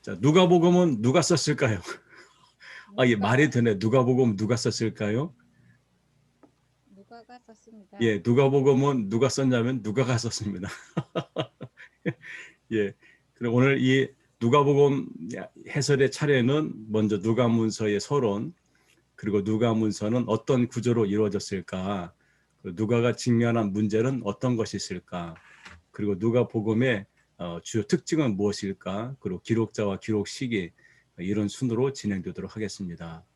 자, 누가복음은 누가 썼을까요? 아, 예, 말이 되네. 누가복음 누가 썼을까요? 누가가 썼습니다. 예, 누가복음은 누가 썼냐면 누가가 썼습니다. 예, 그럼 오늘 이 누가복음 해설의 차례는 먼저 누가문서의 서론, 그리고 누가문서는 어떤 구조로 이루어졌을까? 누가가 직면한 문제는 어떤 것이 있을까? 그리고 누가복음의 주요 특징은 무엇일까? 그리고 기록자와 기록 시기 이런 순으로 진행되도록 하겠습니다.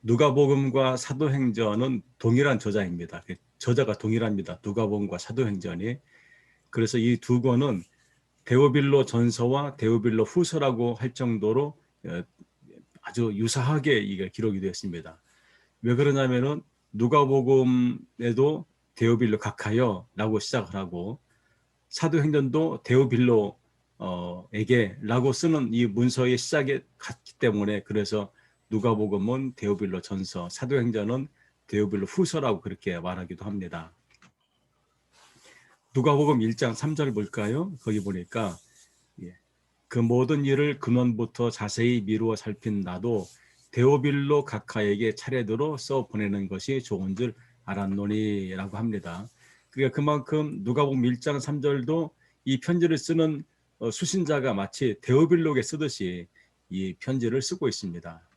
누가복음과 사도행전은 동일한 저자입니다. 저자가 동일합니다. 누가복음과 사도행전이. 그래서 이 두 권은 데오빌로 전서와 데오빌로 후서라고 할 정도로 아주 유사하게 이게 기록이 되었습니다. 왜 그러냐면은 누가복음에도 데오빌로 각하여라고 시작을 하고 사도행전도 데오빌로에게라고 쓰는 이 문서의 시작이 같기 때문에 그래서 누가복음은 데오빌로 전서, 사도행전은 데오빌로 후서라고 그렇게 말하기도 합니다. 누가복음 1장 3절 볼까요? 거기 보니까 그 모든 일을 근원부터 자세히 미루어 살핀 나도 데오빌로 각하에게 차례대로 써 보내는 것이 좋은 줄 알았노니라고 합니다. 그러니까 그만큼 누가복음 1장 3절도 이 편지를 쓰는 수신자가 마치 데오빌로에게 쓰듯이 이 편지를 쓰고 있습니다.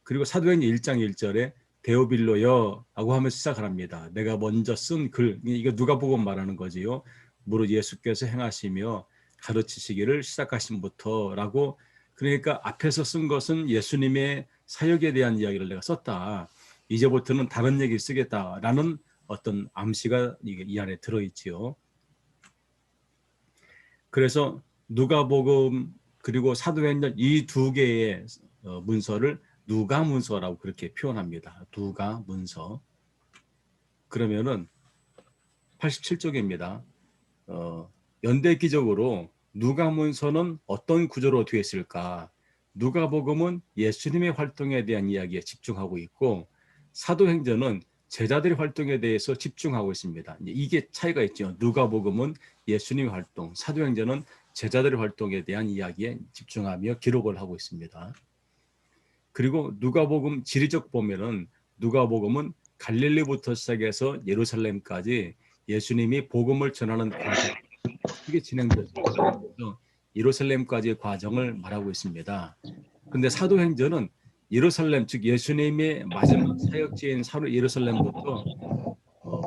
그리고 사도행전 1장 1절에 데오빌로여라고 하면서 시작을 합니다. 내가 먼저 쓴 글, 이거 누가복음 말하는 거지요. 무릇 예수께서 행하시며 가르치시기를 시작하신부터라고, 그러니까 앞에서 쓴 것은 예수님의 사역에 대한 이야기를 내가 썼다. 이제부터는 다른 얘기 쓰겠다라는 어떤 암시가 이 안에 들어있지요. 그래서 누가복음 그리고 사도행전 이 두 개의 문서를 누가문서라고 그렇게 표현합니다. 누가문서. 그러면은 87쪽입니다. 연대기적으로 누가문서는 어떤 구조로 되어 있을까? 누가복음은 예수님의 활동에 대한 이야기에 집중하고 있고 사도행전은 제자들의 활동에 대해서 집중하고 있습니다. 이게 차이가 있죠. 누가복음은 예수님의 활동, 사도행전은 제자들의 활동에 대한 이야기에 집중하며 기록을 하고 있습니다. 그리고 누가복음 지리적 보면은 누가복음은 갈릴리부터 시작해서 예루살렘까지 예수님이 복음을 전하는 과정, 어떻게 진행되었을까? 예루살렘까지의 과정을 말하고 있습니다. 근데 사도행전은 예루살렘, 즉 예수님의 마지막 사역지인 예루살렘부터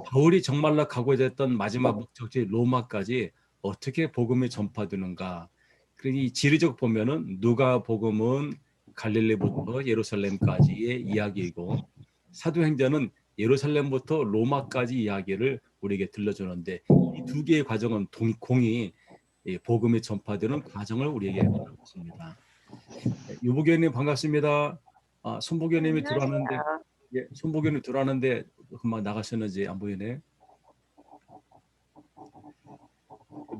바울이 정말로 가고자 했던 마지막 목적지 로마까지 어떻게 복음이 전파되는가. 그러니 이 지리적 보면은 누가복음은 갈릴리부터 예루살렘까지의 이야기이고 사도행전은 예루살렘부터 로마까지 이야기를 우리에게 들려주는데 이 두 개의 과정은 공이 복음이 전파되는 과정을 우리에게 말하고 있습니다. 유보교님 반갑습니다. 손보교님이 들어왔는데, 안녕하세요. 예, 손보교님 들어왔는데 금방 나가셨는지 안 보이네.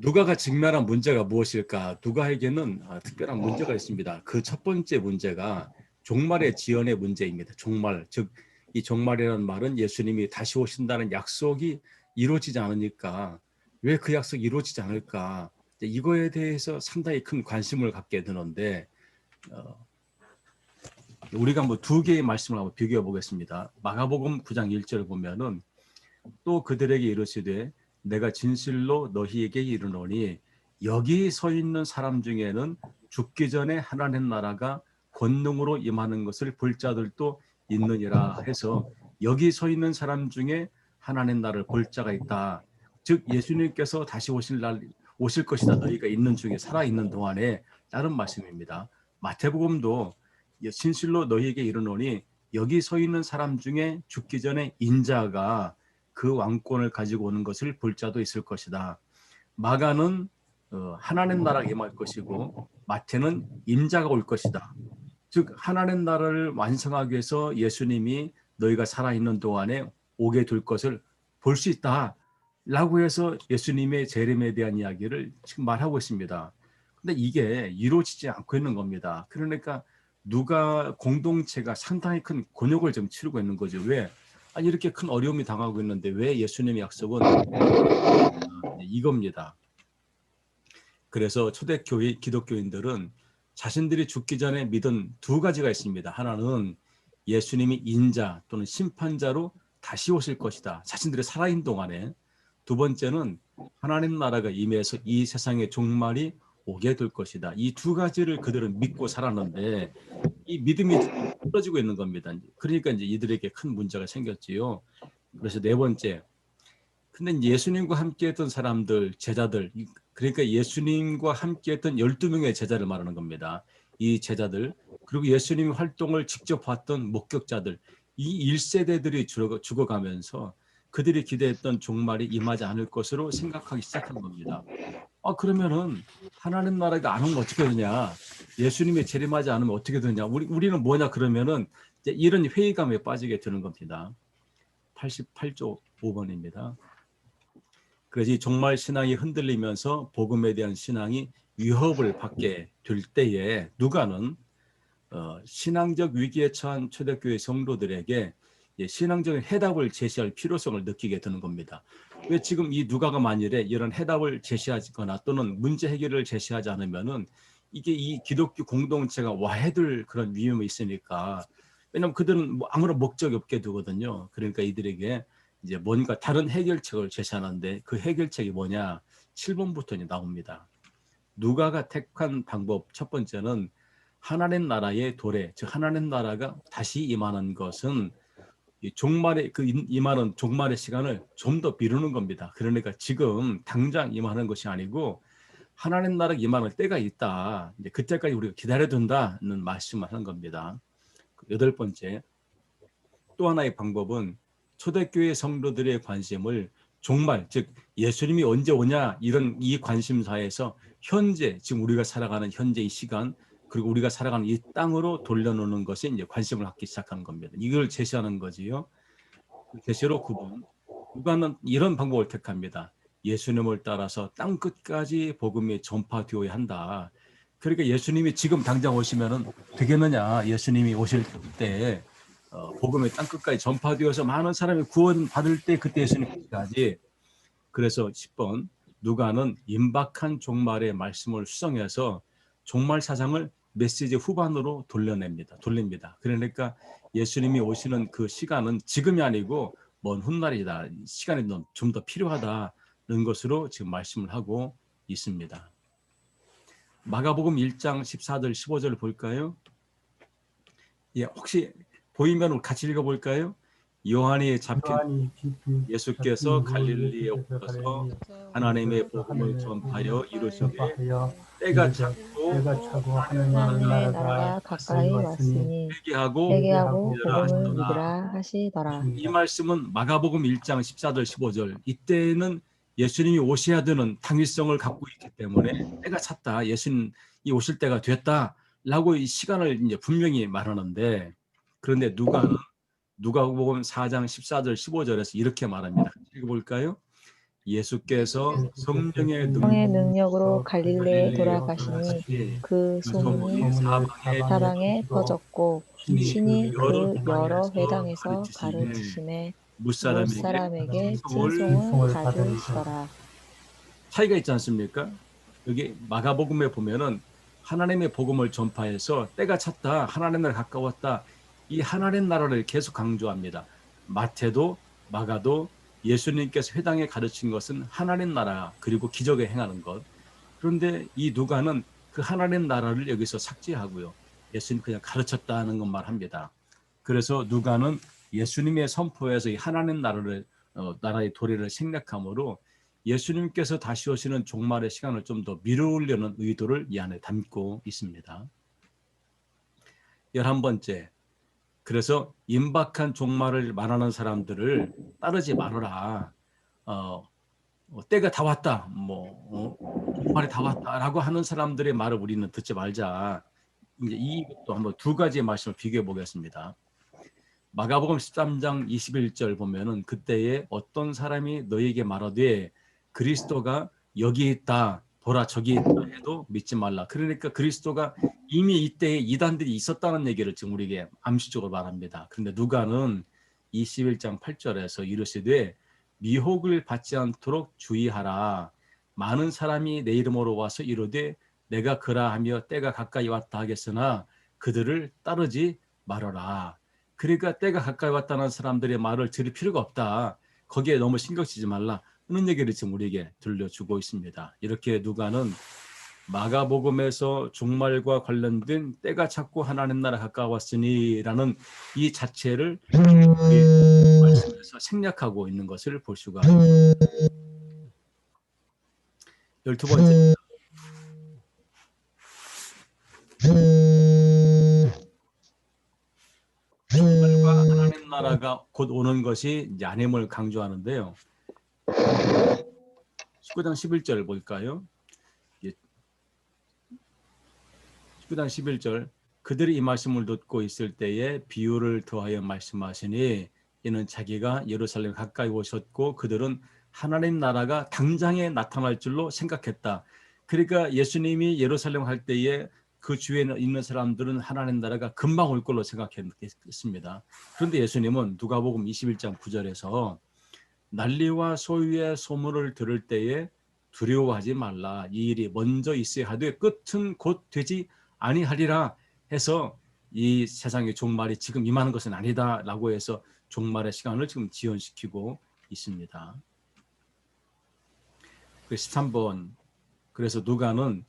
누가가 직면한 문제가 무엇일까? 누가에게는 특별한 문제가 있습니다. 그 첫 번째 문제가 종말의 지연의 문제입니다. 종말, 즉 이 종말이라는 말은 예수님이 다시 오신다는 약속이 이루어지지 않으니까 왜 그 약속이 이루어지지 않을까? 이거에 대해서 상당히 큰 관심을 갖게 되는데 우리가 뭐 두 개의 말씀을 한번 비교해 보겠습니다. 마가복음 9장 1절을 보면은 또 그들에게 이르시되 내가 진실로 너희에게 이르노니 여기 서 있는 사람 중에는 죽기 전에 하나님 나라가 권능으로 임하는 것을 볼 자들도 있느니라 해서 여기 서 있는 사람 중에 하나님 나라를 볼 자가 있다. 즉 예수님께서 다시 오실 것이다. 너희가 있는 중에 살아 있는 동안에 다른 말씀입니다. 마태복음도 진실로 너희에게 이르노니 여기 서 있는 사람 중에 죽기 전에 인자가 그 왕권을 가지고 오는 것을 볼 자도 있을 것이다. 마가는 하나님 나라가 임할 것이고 마태는 인자가 올 것이다. 즉 하나님 나라를 완성하기 위해서 예수님이 너희가 살아있는 동안에 오게 될 것을 볼 수 있다. 라고 해서 예수님의 재림에 대한 이야기를 지금 말하고 있습니다. 근데 이게 이루어지지 않고 있는 겁니다. 그러니까 누가 공동체가 상당히 큰 곤욕을 좀 치르고 있는 거죠. 왜? 아니 이렇게 큰 어려움이 당하고 있는데 왜 예수님의 약속은 이겁니다. 그래서 초대교회 기독교인들은 자신들이 죽기 전에 믿은 두 가지가 있습니다. 하나는 예수님이 인자 또는 심판자로 다시 오실 것이다. 자신들이 살아있는 동안에. 두 번째는 하나님 나라가 임해서 이 세상의 종말이 오게 될 것이다. 이 두 가지를 그들은 믿고 살았는데 이 믿음이 지금 떨어지고 있는 겁니다. 그러니까 이제 이들에게 큰 문제가 생겼지요. 그래서 네 번째, 근데 이제 예수님과 함께했던 사람들, 제자들, 그러니까 예수님과 함께했던 12명의 제자를 말하는 겁니다. 이 제자들, 그리고 예수님 활동을 직접 봤던 목격자들, 이 1세대들이 죽어가면서 그들이 기대했던 종말이 임하지 않을 것으로 생각하기 시작한 겁니다. 그러면은 하나님 나라가 안 오면 어떻게 되냐? 예수님이 재림하지 않으면 어떻게 되냐? 우리는 뭐냐? 그러면은 이제 이런 회의감에 빠지게 되는 겁니다. 88조 5번입니다. 그래서 이 종말 신앙이 흔들리면서 복음에 대한 신앙이 위협을 받게 될 때에 누가는 신앙적 위기에 처한 초대교회 성도들에게 신앙적인 해답을 제시할 필요성을 느끼게 되는 겁니다. 왜 지금 이 누가가 만일에 이런 해답을 제시하거나 또는 문제 해결을 제시하지 않으면은 이게 이 기독교 공동체가 와해될 그런 위험이 있으니까. 왜냐하면 그들은 뭐 아무런 목적이 없게 되거든요. 그러니까 이들에게 이제 뭔가 다른 해결책을 제시하는데 그 해결책이 뭐냐? 7번부터 나옵니다. 누가가 택한 방법 첫 번째는 하나님 나라의 도래, 즉 하나님 나라가 다시 임하는 것은 이 종말의 그 임하는 종말의 시간을 좀 더 미루는 겁니다. 그러니까 지금 당장 임하는 것이 아니고 하나님 나라 임하는 때가 있다. 이제 그때까지 우리가 기다려야 된다는 말씀을 하는 겁니다. 여덟 번째, 또 하나의 방법은 초대교회 성도들의 관심을 종말, 즉 예수님이 언제 오냐 이런 이 관심사에서 현재 지금 우리가 살아가는 현재 이 시간 그리고 우리가 살아가는 이 땅으로 돌려놓는 것에 이제 관심을 갖기 시작하는 겁니다. 이걸 제시하는 거지요. 제시로 9번. 누가는 이런 방법을 택합니다. 예수님을 따라서 땅 끝까지 복음이 전파되어야 한다. 그러니까 예수님이 지금 당장 오시면은 되겠느냐? 예수님이 오실 때 복음이 땅 끝까지 전파되어서 많은 사람이 구원받을 때 그때 예수님 오시지. 그래서 10번 누가는 임박한 종말의 말씀을 수정해서 종말 사상을 메시지 후반으로 돌립니다. 그러니까 예수님이 오시는 그 시간은 지금이 아니고 먼 훗날이다. 시간이 좀 더 필요하다는 것으로 지금 말씀을 하고 있습니다. 마가복음 1장 14절 15절 볼까요? 예, 혹시 보이면 같이 읽어볼까요? 요한이 잡힌 예수께서 갈릴리에 오셔서 하나님의 복음을 전파하여 이루시되 때가 차고 하나님의 나라가 가까이 왔으니 회개하고 복음을 믿으라 하시더라. 이 말씀은 마가복음 1장 14절 15절 이때는 예수님이 오셔야 되는 당위성을 갖고 있기 때문에 때가 찼다. 예수님이 오실 때가 됐다라고 이 시간을 이제 분명히 말하는데 그런데 누가복음 4장 14절 15절에서 이렇게 말합니다. 읽어볼까요? 예수께서 성령의 능력으로 갈릴레에 돌아가시니 그 소문이 사방에 퍼졌고 신이 그 여러 회당에서 가르치심에 무사람에게 찬송을 받으시더라. 차이가 있지 않습니까? 여기 마가복음에 보면은 하나님의 복음을 전파해서 때가 찼다, 하나님 나라 가까웠다, 이 하나님 나라를 계속 강조합니다. 마태도 마가도 예수님께서 회당에 가르친 것은 하나님 나라 그리고 기적을 행하는 것. 그런데 이 누가는 그 하나님 나라를 여기서 삭제하고요. 예수님 그냥 가르쳤다는 것만 합니다. 그래서 누가는 예수님의 선포에서 이 하나님 나라의 도래를 생략하므로 예수님께서 다시 오시는 종말의 시간을 좀 더 미루려는 의도를 이 안에 담고 있습니다. 11번째, 그래서 임박한 종말을 말하는 사람들을 따르지 말아라. 때가 다 왔다. 종말이 다 왔다라고 하는 사람들의 말을 우리는 듣지 말자. 이제 이것도 한번 두 가지의 말씀을 비교해 보겠습니다. 마가복음 13장 21절 보면은 그때에 어떤 사람이 너희에게 말하되 그리스도가 여기 있다, 보라 저기 있다 해도 믿지 말라. 그러니까 그리스도가 이미 이때에 이단들이 있었다는 얘기를 지금 우리에게 암시적으로 말합니다. 그런데 누가는 21장 8절에서 이르시되 미혹을 받지 않도록 주의하라. 많은 사람이 내 이름으로 와서 이르되 내가 그라하며 때가 가까이 왔다 하겠으나 그들을 따르지 말아라. 그러니까 때가 가까이 왔다는 사람들의 말을 들을 필요가 없다. 거기에 너무 신경 쓰지 말라. 하는 얘기를 지금 우리에게 들려주고 있습니다. 이렇게 누가는 마가복음에서 종말과 관련된 때가 자꾸 하나님 나라 가까웠으니 라는 이 자체를 이 말씀에서 생략하고 있는 것을 볼 수가 있습니다. 12번째, 종말과 하나님 나라가 곧 오는 것이 야념을 강조하는데요. 19장 11절 볼까요? 19장 11절 그들이 이 말씀을 듣고 있을 때에 비유를 더하여 말씀하시니 이는 자기가 예루살렘 가까이 오셨고 그들은 하나님 나라가 당장에 나타날 줄로 생각했다. 그러니까 예수님이 예루살렘 갈 때에 그 주위에 있는 사람들은 하나님 나라가 금방 올 걸로 생각했습니다. 그런데 예수님은 누가복음 21장 9절에서 난리와 소유의 소문을 들을 때에 두려워하지 말라. 이 일이 먼저 있어야 하되 끝은 곧 되지 아니하리라 해서 이 세상의 종말이 지금 임하는 것은 아니다 라고 해서 종말의 시간을 지금 지연시키고 있습니다. 13번 그래서 누가는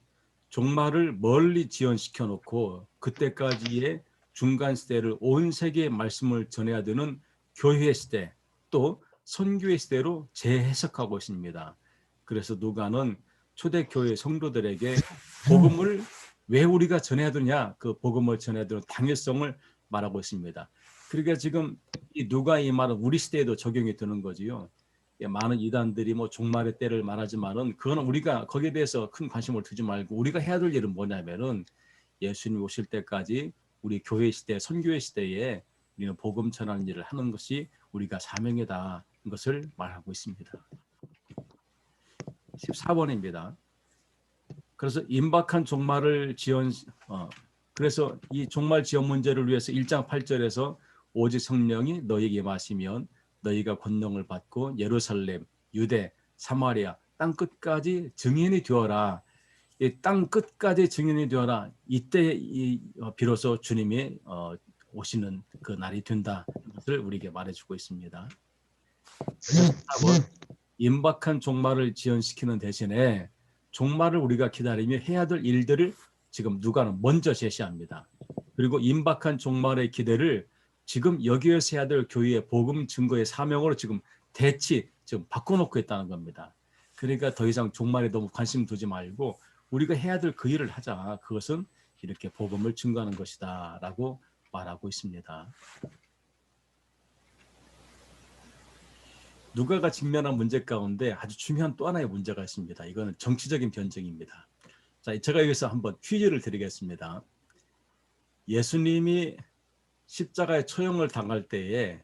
종말을 멀리 지연시켜 놓고 그때까지의 중간 시대를 온 세계에 말씀을 전해야 되는 교회 시대 또 선교의 시대로 재해석하고 있습니다. 그래서 누가는 초대교회 성도들에게 복음을 왜 우리가 전해야 되냐, 그 복음을 전해야 되는 당위성을 말하고 있습니다. 그러니까 지금 이 누가 이 말은 우리 시대에도 적용이 되는 거지요. 많은 이단들이 뭐 종말의 때를 말하지만은 그거는 우리가 거기에 대해서 큰 관심을 두지 말고 우리가 해야 될 일은 뭐냐면은 예수님 오실 때까지 우리 교회 시대, 선교회 시대에 우리는 복음 전하는 일을 하는 것이 우리가 사명이다. 것을 말하고 있습니다. 14번입니다. 그래서 임박한 종말을 그래서 이 종말 지연 문제를 위해서 1장 8절에서 오직 성령이 너희에게 임하시면 너희가 권능을 받고 예루살렘, 유대, 사마리아 땅 끝까지 증인이 되어라. 이 땅 끝까지 증인이 되어라. 이때 비로소 주님이 오시는 그 날이 된다. 것을 우리에게 말해주고 있습니다. 14번 임박한 종말을 지연시키는 대신에 종말을 우리가 기다리며 해야 될 일들을 지금 누가는 먼저 제시합니다. 그리고 임박한 종말의 기대를 지금 여기에서 해야 될 교회의 복음 증거의 사명으로 지금 지금 바꿔놓고 있다는 겁니다. 그러니까 더 이상 종말에 너무 관심 두지 말고 우리가 해야 될 그 일을 하자. 그것은 이렇게 복음을 증거하는 것이다 라고 말하고 있습니다. 누가가 직면한 문제 가운데 아주 중요한 또 하나의 문제가 있습니다. 이거는 정치적인 변증입니다. 자, 제가 여기서 한번 퀴즈를 드리겠습니다. 예수님이 십자가에 처형을 당할 때에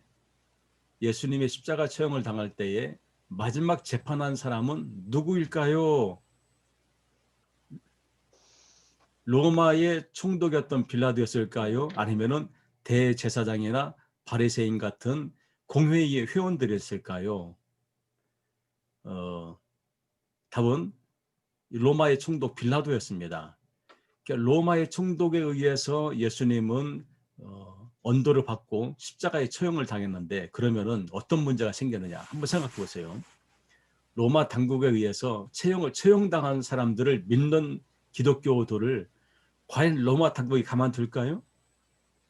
마지막 재판한 사람은 누구일까요? 로마의 총독이었던 빌라도였을까요? 아니면은 대제사장이나 바리새인 같은 공회의의 회원들이었을까요? 답은 로마의 총독 빌라도였습니다. 그러니까 로마의 총독에 의해서 예수님은 언도를 받고 십자가에 처형을 당했는데 그러면은 어떤 문제가 생기느냐 한번 생각해 보세요. 로마 당국에 의해서 처형당한 사람들을 믿는 기독교도를 과연 로마 당국이 가만둘까요?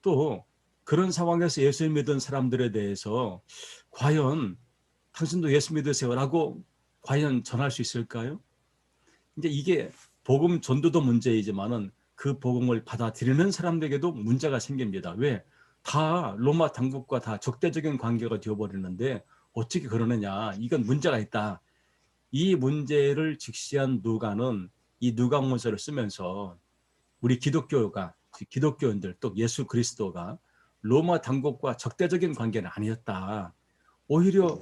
또 그런 상황에서 예수 믿은 사람들에 대해서 과연 당신도 예수 믿으세요라고 과연 전할 수 있을까요? 이제 이게 복음 전도도 문제이지만은 그 복음을 받아들이는 사람들에게도 문제가 생깁니다. 왜? 다 로마 당국과 다 적대적인 관계가 되어버리는데 어떻게 그러느냐? 이건 문제가 있다. 이 문제를 직시한 누가는 이 누가복음서를 쓰면서 우리 기독교인들 또 예수 그리스도가 로마 당국과 적대적인 관계는 아니었다. 오히려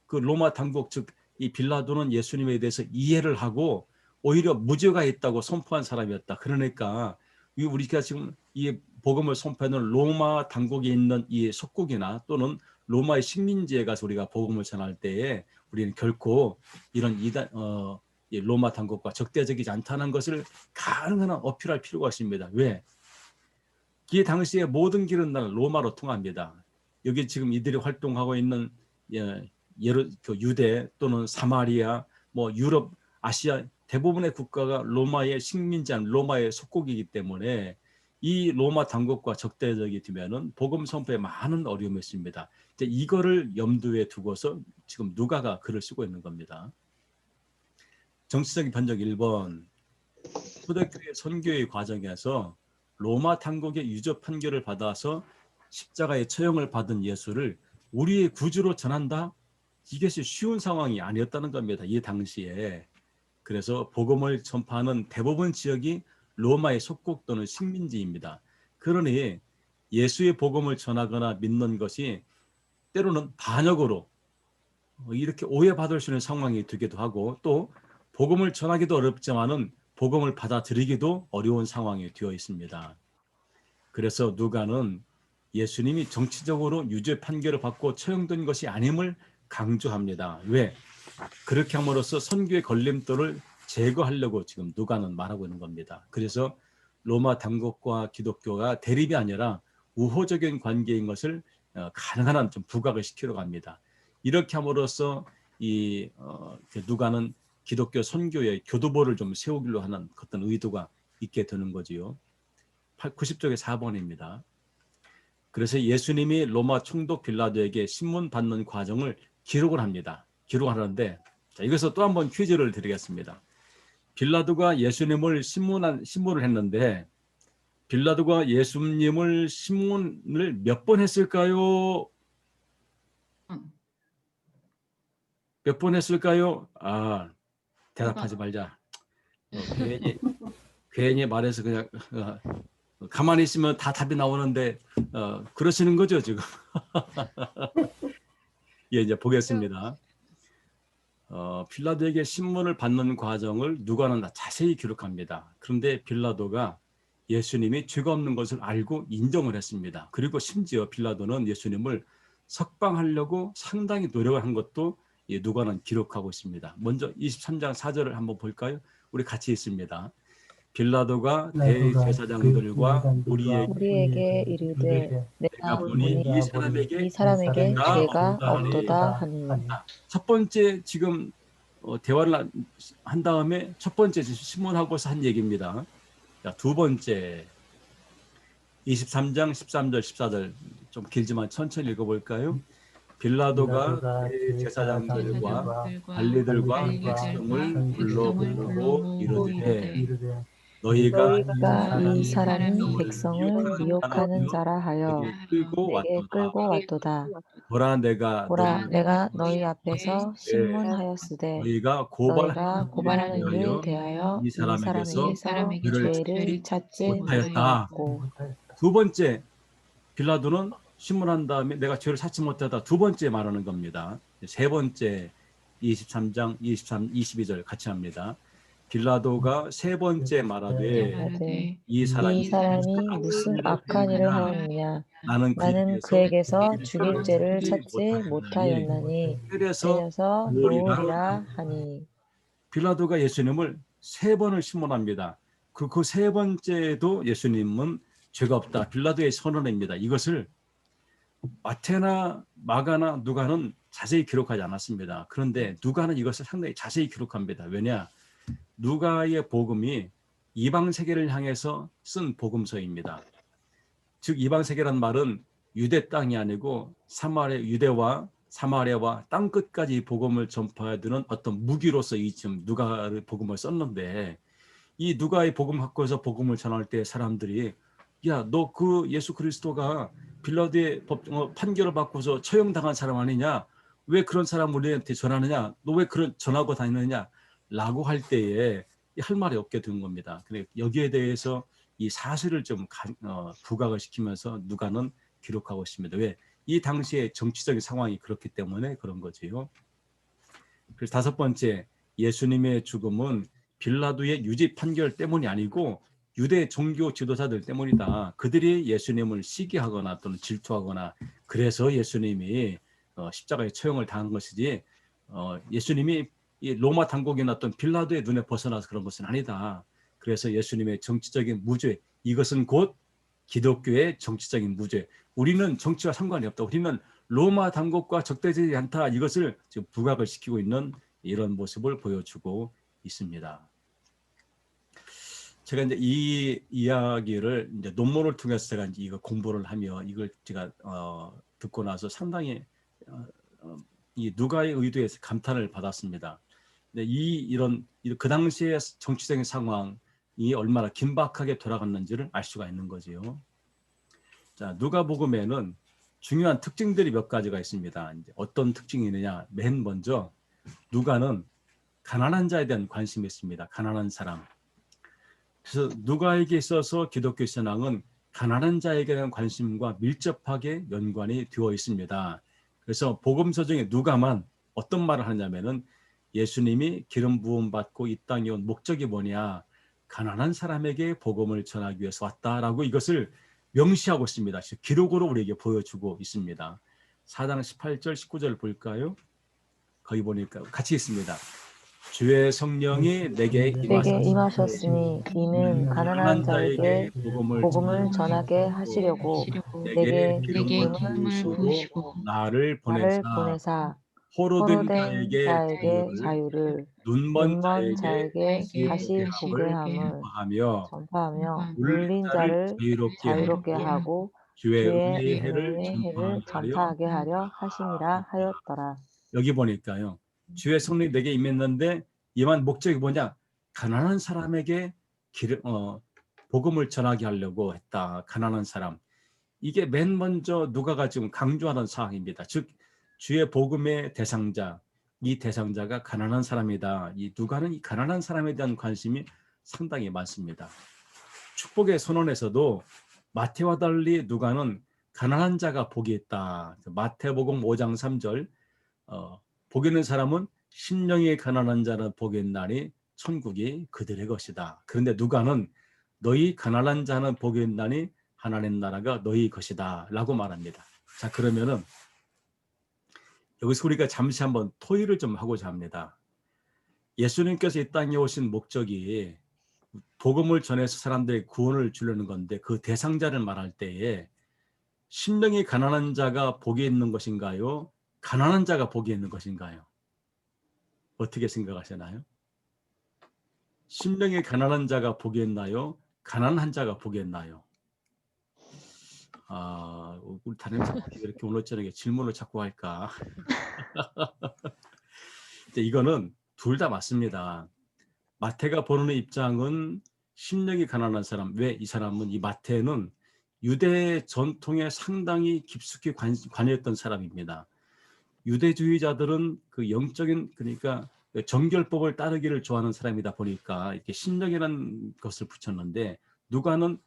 그 로마 당국 즉 이 빌라도는 예수님에 대해서 이해를 하고 오히려 무죄가 있다고 선포한 사람이었다. 그러니까 우리가 지금 이 복음을 선포하는 로마 당국에 있는 이 속국이나 또는 로마의 식민지에 가서 우리가 복음을 전할 때에 우리는 결코 이런 이 로마 당국과 적대적이지 않다는 것을 가능한 한 어필할 필요가 있습니다. 왜? 이 당시에 모든 길은 다 로마로 통합니다. 여기 지금 이들이 활동하고 있는 그 유대 또는 사마리아, 뭐 유럽, 아시아 대부분의 국가가 로마의 식민지, 로마의 속국이기 때문에 이 로마 당국과 적대적이 되면은 복음 선포에 많은 어려움이 있습니다. 이제 이거를 염두에 두고서 지금 누가가 글을 쓰고 있는 겁니다. 정치적인 변적 1번. 초대교회 선교의 과정에서 로마 당국의 유죄 판결을 받아서 십자가의 처형을 받은 예수를 우리의 구주로 전한다? 이것이 쉬운 상황이 아니었다는 겁니다. 이 당시에. 그래서 복음을 전파하는 대부분 지역이 로마의 속국 또는 식민지입니다. 그러니 예수의 복음을 전하거나 믿는 것이 때로는 반역으로 이렇게 오해받을 수 있는 상황이 되기도 하고, 또 복음을 전하기도 어렵지만은 복음을 받아들이기도 어려운 상황이 되어 있습니다. 그래서 누가는 예수님이 정치적으로 유죄 판결을 받고 처형된 것이 아님을 강조합니다. 왜? 그렇게 함으로써 선교의 걸림돌을 제거하려고 지금 누가는 말하고 있는 겁니다. 그래서 로마 당국과 기독교가 대립이 아니라 우호적인 관계인 것을 가능한 한 좀 부각을 시키려고 합니다. 이렇게 함으로써 이 누가는 기독교 선교의 교두보를 좀 세우기로 하는 어떤 의도가 있게 되는 거지요. 90쪽의 4번입니다. 그래서 예수님이 로마 총독 빌라도에게 신문 받는 과정을 기록을 합니다. 기록하는데, 자, 여기서 또 한 번 퀴즈를 드리겠습니다. 빌라도가 예수님을 신문을 했는데, 빌라도가 예수님을 신문을 몇 번 했을까요? 몇 번 했을까요? 대답하지 말자. 괜히 말해서 그냥 가만히 있으면 다 답이 나오는데 그러시는 거죠 지금. 예, 이제 보겠습니다. 빌라도에게 신문을 받는 과정을 누가는 자세히 기록합니다. 그런데 빌라도가 예수님이 죄가 없는 것을 알고 인정을 했습니다. 그리고 심지어 빌라도는 예수님을 석방하려고 상당히 노력을 한 것도 누가는 기록하고 있습니다. 먼저 23장 4절을 한번 볼까요? 우리 같이 있습니다. 빌라도가 대제사장들과 우리에게 이르되 내가 보니 이 사람에게 죄가 없도다 하니. 첫 번째 지금 대화를 한 다음에 첫 번째 신문하고서 한 얘기입니다. 자, 두 번째 23장 13절 14절 좀 길지만 천천히 읽어볼까요? 빌라도가 제사장들과 관리들과 백성을 불러보고 이르되 너희가 이 사람이 백성을 미혹하는 자라 하여 내게 끌고 왔도다. 보라 내가 너희 앞에서 신문하였으되 너희가 고발하는 일을 대하여 이 사람에게서 죄를 찾지 못하였고. 두 번째 빌라도는 신문한 다음에 내가 죄를 찾지 못하다 두 번째 말하는 겁니다. 세 번째 23장 23, 22절 같이 합니다. 빌라도가 세 번째 말하되 이 사람이 무슨 악한 일을 하였느냐. 나는 그에게서 죽일 죄를 찾지 못하였나니 때려서 놓으리라 하니. 빌라도가 예수님을 세 번을 신문합니다. 그 세 번째도 예수님은 죄가 없다. 빌라도의 선언입니다. 이것을 마태나 마가나 누가는 자세히 기록하지 않았습니다. 그런데 누가는 이것을 상당히 자세히 기록합니다. 왜냐? 누가의 복음이 이방 세계를 향해서 쓴 복음서입니다. 즉 이방 세계란 말은 유대 땅이 아니고 유대와 사마리아와 땅 끝까지 복음을 전파해야 되는 어떤 무기로서 이 지금 누가의 복음을 썼는데, 이 누가의 복음 학교에서 복음을 전할 때 사람들이 야, 너 그 예수 그리스도가 빌라도의 판결을 받고서 처형당한 사람 아니냐? 왜 그런 사람 우리한테 전하느냐? 너 왜 그런 전하고 다니느냐? 라고 할 때에 할 말이 없게 된 겁니다. 여기에 대해서 이 사실을 좀 부각을 시키면서 누가는 기록하고 있습니다. 왜? 이 당시의 정치적인 상황이 그렇기 때문에 그런 거지요. 그래서 다섯 번째, 예수님의 죽음은 빌라도의 유죄 판결 때문이 아니고 유대 종교 지도자들 때문이다. 그들이 예수님을 시기하거나 또는 질투하거나 그래서 예수님이 십자가에 처형을 당한 것이지 예수님이 이 로마 당국이나 어떤 빌라도의 눈에 벗어나서 그런 것은 아니다. 그래서 예수님의 정치적인 무죄, 이것은 곧 기독교의 정치적인 무죄. 우리는 정치와 상관이 없다. 우리는 로마 당국과 적대되지 않다. 이것을 지금 부각을 시키고 있는 이런 모습을 보여주고 있습니다. 제가 이제 이 이야기를 이제 논문을 통해서 제가 이제 이거 공부를 하며 이걸 제가 듣고 나서 상당히 이 누가의 의도에서 감탄을 받았습니다. 근데 이런 그 당시의 정치적인 상황이 얼마나 긴박하게 돌아갔는지를 알 수가 있는 거지요. 자, 누가복음에는 중요한 특징들이 몇 가지가 있습니다. 이제 어떤 특징이 있느냐? 맨 먼저 누가는 가난한 자에 대한 관심이 있습니다. 가난한 사람. 그래서 누가에게 있어서 기독교 신앙은 가난한 자에게 대한 관심과 밀접하게 연관이 되어 있습니다. 그래서 복음서 중에 누가만 어떤 말을 하냐면은 예수님이 기름 부음 받고 이 땅에 온 목적이 뭐냐? 가난한 사람에게 복음을 전하기 위해서 왔다라고 이것을 명시하고 있습니다. 기록으로 우리에게 보여주고 있습니다. 4장 18절 19절 볼까요? 거기 보니까 같이 있습니다. 주의 성령이 내게 임하셨으니 이는 가난한 자에게 복음을 복음을 전하게 하시려고 내게 내게 기름을 기름을 부으시고 나를 보내사 포로된 포로된 자에게 자에게 자유를 눈먼 눈먼 자에게 자에게 다시 보게 함을 함을 전파하며 전파하며 물린 물린 자를 자를 자유롭게 자유롭게 하고 하고 주의 주의 은혜의 해를 은혜의 해를 전파하게 하려. 전파하게 하려 하심이라 하였더라. 여기 보니까요. 주의 성령이 내게 임했는데 임한 목적이 뭐냐? 가난한 사람에게 복음을 전하게 하려고 했다. 가난한 사람. 이게 맨 먼저 누가가 지금 강조하는 사항입니다. 즉 주의 복음의 대상자, 이 대상자가 가난한 사람이다. 이 누가는 이 가난한 사람에 대한 관심이 상당히 많습니다. 축복의 선언에서도 마태와 달리 누가는 가난한 자가 복이 있다. 마태복음 5장 3절 복이 있는 사람은 심령이 가난한 자는 복이 있나니 천국이 그들의 것이다. 그런데 누가는 너희 가난한 자는 복이 있나니 하나님 나라가 너희 것이다 라고 말합니다. 자, 그러면은 여기서 우리가 잠시 한번 토의를 좀 하고자 합니다. 예수님께서 이 땅에 오신 목적이 복음을 전해서 사람들에게 구원을 주려는 건데 그 대상자를 말할 때에 심령이 가난한 자가 복이 있는 것인가요? 가난한 자가 복이 있는 것인가요? 어떻게 생각하시나요? 심령이 가난한 자가 복이 있나요? 가난한 자가 복이 있나요? 우리 다른 사람들이 이렇게 오늘 저녁에 질문을 자꾸 할까? 이거는 둘 다 맞습니다. 마태가 보는 입장은 심령이 가난한 사람. 왜 이 사람은 이 마태는 유대 전통에 상당히 깊숙이 관여했던 사람입니다. 유대주의자들은 그 영적인 그러니까 정결법을 따르기를 좋아하는 사람이다 보니까 이렇게 심령이라는 것을 붙였는데 누가는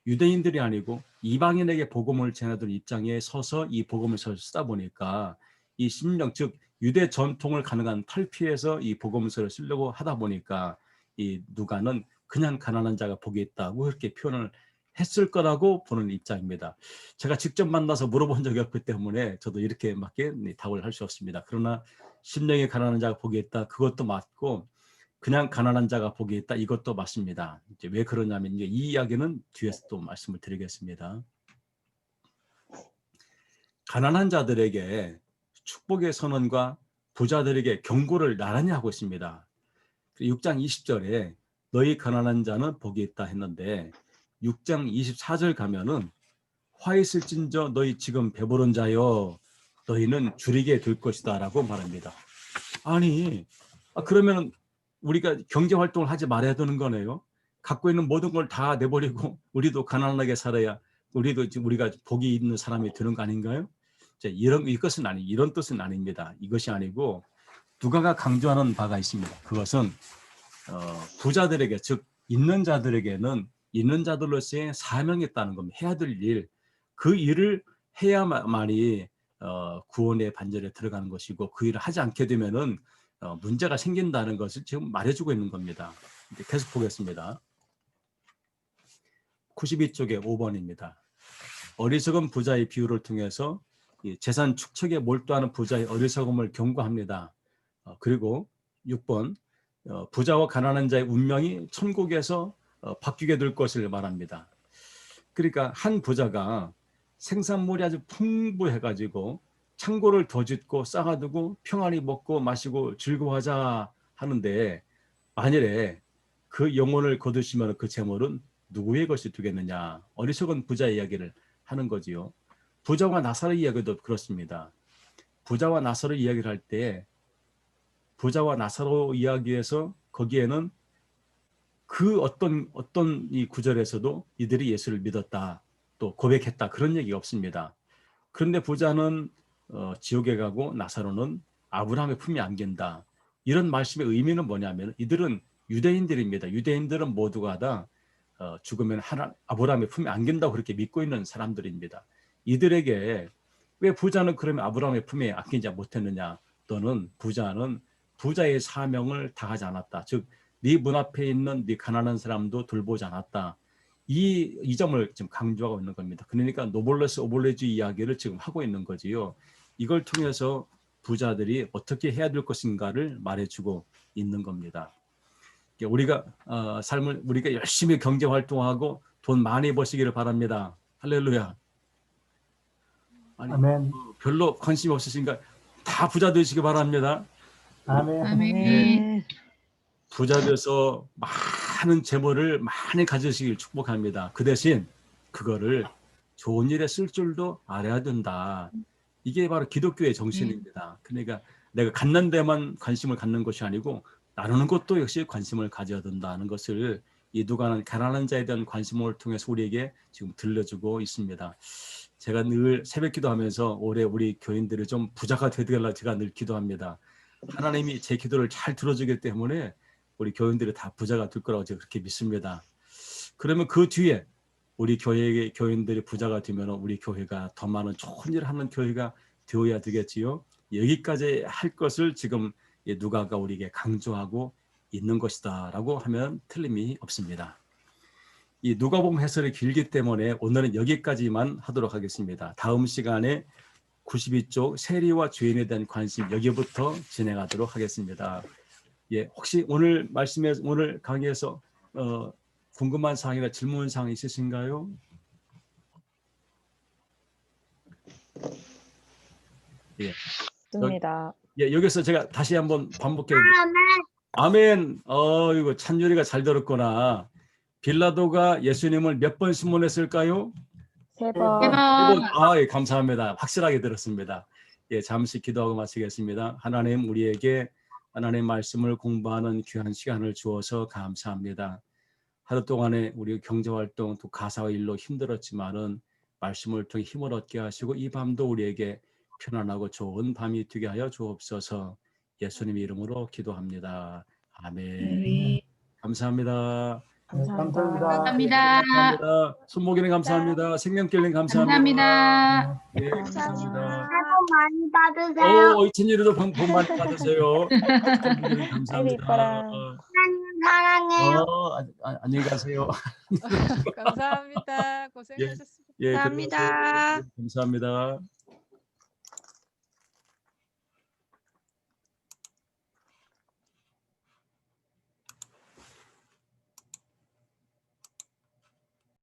유대인들이 아니고 이방인에게 복음을 전하던 입장에 서서 이 복음을 쓰다 보니까 이 심령 즉 유대 전통을 가능한 탈피해서 이 복음서를 쓰려고 하다 보니까 이 누가는 그냥 가난한 자가 복이 있다고 그렇게 표현을 했을 거라고 보는 입장입니다. 제가 직접 만나서 물어본 적이 없기 때문에 저도 이렇게밖에 답을 할 수 없습니다. 그러나 심령이 가난한 자가 복이 있다 그것도 맞고 그냥 가난한 자가 복이 있다 이것도 맞습니다. 이제 왜 그러냐면 이제 이 이야기는 뒤에서 또 말씀을 드리겠습니다. 가난한 자들에게 축복의 선언과 부자들에게 경고를 나란히 하고 있습니다. 6장 20절에 너희 가난한 자는 복이 있다 했는데 6장 24절 가면은 화 있을진저 너희 지금 배부른 자여 너희는 줄이게 될 것이다 라고 말합니다. 아니 그러면 우리가 경제활동을 하지 말아야 되는 거네요. 갖고 있는 모든 걸 다 내버리고 우리도 가난하게 살아야 우리가 복이 있는 사람이 되는 거 아닌가요? 이런 뜻은 아닙니다. 이것이 아니고 누가가 강조하는 바가 있습니다. 그것은 부자들에게 즉 있는 자들에게는 있는 자들로서의 사명이 있다는 겁니다. 해야 될 일, 그 일을 해야만이 구원의 반절에 들어가는 것이고 그 일을 하지 않게 되면은 문제가 생긴다는 것을 지금 말해주고 있는 겁니다. 계속 보겠습니다. 92쪽에 5번입니다. 어리석은 부자의 비유를 통해서 재산 축척에 몰두하는 부자의 어리석음을 경고합니다. 그리고 6번 부자와 가난한 자의 운명이 천국에서 바뀌게 될 것을 말합니다. 그러니까 한 부자가 생산물이 아주 풍부해가지고 창고를 더 짓고 쌓아두고 평안히 먹고 마시고 즐거워하자 하는데 만일에 그 영혼을 거두시면 그 재물은 누구의 것이 되겠느냐. 어리석은 부자 이야기를 하는 거지요. 부자와 나사로 이야기도 그렇습니다. 부자와 나사로 이야기를 할 때 부자와 나사로 이야기에서 거기에는 그 어떤 이 구절에서도 이들이 예수를 믿었다 또 고백했다 그런 얘기가 없습니다. 그런데 부자는 지옥에 가고 나사로는 아브라함의 품에 안긴다. 이런 말씀의 의미는 뭐냐면 이들은 유대인들입니다. 유대인들은 모두가 다 죽으면 아브라함의 품에 안긴다고 그렇게 믿고 있는 사람들입니다. 이들에게 왜 부자는 그러면 아브라함의 품에 안기지 못했느냐 또는 부자는 부자의 사명을 다하지 않았다. 즉 네 문 앞에 있는 네 가난한 사람도 돌보지 않았다. 이 점을 지금 강조하고 있는 겁니다. 그러니까 노블레스 오블레주 이야기를 지금 하고 있는 거지요. 이걸 통해서 부자들이 어떻게 해야 될 것인가를 말해주고 있는 겁니다. 우리가 우리가 열심히 경제 활동하고 돈 많이 버시기를 바랍니다. 할렐루야. 아니, 아멘. 별로 관심이 없으신가? 다 부자 되시기 바랍니다. 아멘. 아멘. 부자 돼서 많은 재물을 많이 가지시길 축복합니다. 그 대신 그거를 좋은 일에 쓸 줄도 알아야 된다. 이게 바로 기독교의 정신입니다. 그러니까 내가 갖는 데만 관심을 갖는 것이 아니고 나누는 것도 역시 관심을 가져야 된다는 것을 이 누가는 가난한 자에 대한 관심을 통해서 우리에게 지금 들려주고 있습니다. 제가 늘 새벽 기도하면서 올해 우리 교인들이 좀 부자가 되더라 제가 늘 기도합니다. 하나님이 제 기도를 잘 들어주기 때문에 우리 교인들이 다 부자가 될 거라고 제가 그렇게 믿습니다. 그러면 그 뒤에 우리 교회의 교인들이 부자가 되면 우리 교회가 더 많은 좋은 일을 하는 교회가 되어야 되겠지요. 여기까지 할 것을 지금 누가가 우리에게 강조하고 있는 것이다라고 하면 틀림이 없습니다. 이 누가복음 해설이 길기 때문에 오늘은 여기까지만 하도록 하겠습니다. 다음 시간에 92쪽 세리와 죄인에 대한 관심 여기부터 진행하도록 하겠습니다. 예, 혹시 오늘 오늘 강의에서 궁금한 사항이나 질문 사항 있으신가요? 예. 있습니다. 예, 여기서 제가 다시 한번 반복해 아멘. 이거 찬유리가 잘 들었구나. 빌라도가 예수님을 몇 번 신문했을까요? 3번. 예, 감사합니다. 확실하게 들었습니다. 예, 잠시 기도하고 마치겠습니다. 하나님 우리에게 하나님의 말씀을 공부하는 귀한 시간을 주어서 감사합니다. 하루 동안에 우리 경제활동 또 가사와 일로 힘들었지만은 말씀을 통해 힘을 얻게 하시고 이 밤도 우리에게 편안하고 좋은 밤이 되게 하여 주옵소서. 예수님의 이름으로 기도합니다. 아멘. 감사합니다. 감사합니다. 감사합니다. 손목이는 감사합니다. 생명길님 감사합니다. 감사합니다. 예, 감사합니다. 새해 복 많이 받으세요. 이천일에도 복 많이 받으세요. 아이고, 감사합니다. 이뻐라. 하나님 사랑해요. 안녕히 가세요. 감사합니다. 고생하셨습니다. 예, 감사합니다. 감사합니다.